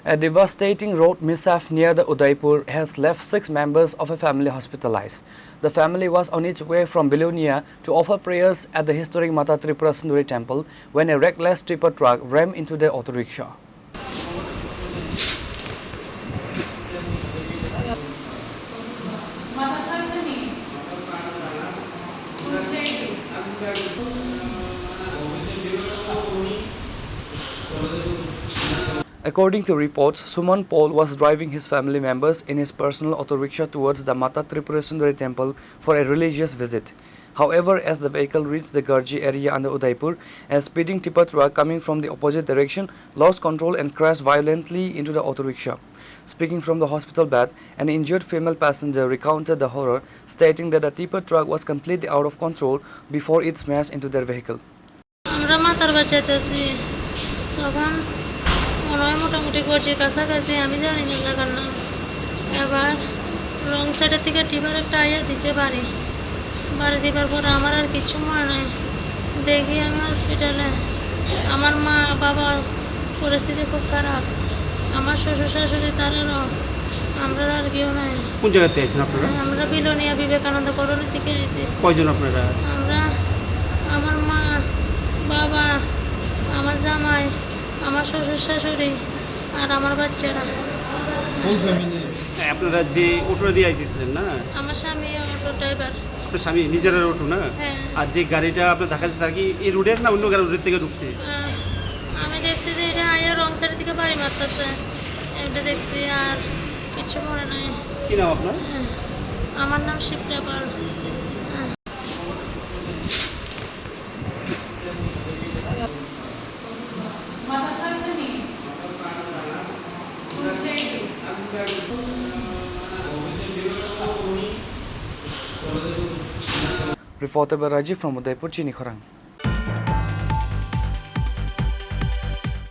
A devastating road mishap near the Udaipur has left 6 members of a family hospitalized. The family was on its way from Bilonia to offer prayers at the historic Mata Tripura Sundari temple when a reckless tipper truck rammed into their auto rickshaw. According to reports, Suman Paul was driving his family members in his personal auto rickshaw towards the Mata Tripura Sundari temple for a religious visit. However, as the vehicle reached the Garji area under Udaipur, a speeding tipper truck coming from the opposite direction lost control and crashed violently into the auto rickshaw. Speaking from the hospital bed, an injured female passenger recounted the horror, stating that the tipper truck was completely out of control before it smashed into their vehicle. মোটামুটি করছি কাছাকাছি আমি জানি না লাগার নাম এবার রং সাইডের থেকে টিপার একটা আইয়া দিছে বাড়ি দিবার পর আমার আর কিছু মনে নাই দেখি আমি হসপিটালে আমার মা বাবার পরিস্থিতি খুব খারাপ আমার শ্বশুর শাশুড়ি তারারও আমরা আর কেউ নাই। কোন জায়গাতে আছেন আপনারা? আমরা বিলোনিয়া বিবেকানন্দ কলোনি থেকে এসেছি। কয়জন আপনারা? আমরা আমার মা বাবা আমার জামাই আমার শ্বশুর শাশুড়ি আর আমার বাচ্চারা। আপনারা যে অটো দিয়ে আইতেছিলেন না? আমার স্বামী অটো ড্রাইভার। আপনার স্বামী নিজের অটো না? হ্যাঁ। আর যে গাড়িটা আপনার দেখাচ্ছে তার কি এই রোডে আছে না অন্য রোডের থেকে ঢুকছে? আমি দেখছি যে এটা আয়া রং সাইডের দিকে বাড়ি মারতেছে এটা দেখছি আর কিছু মনে নাই। কি নাম আপনার? আমার নাম শিপ্রা পাল। Reporter by Rajiv from Udaipur, Chini Khorang.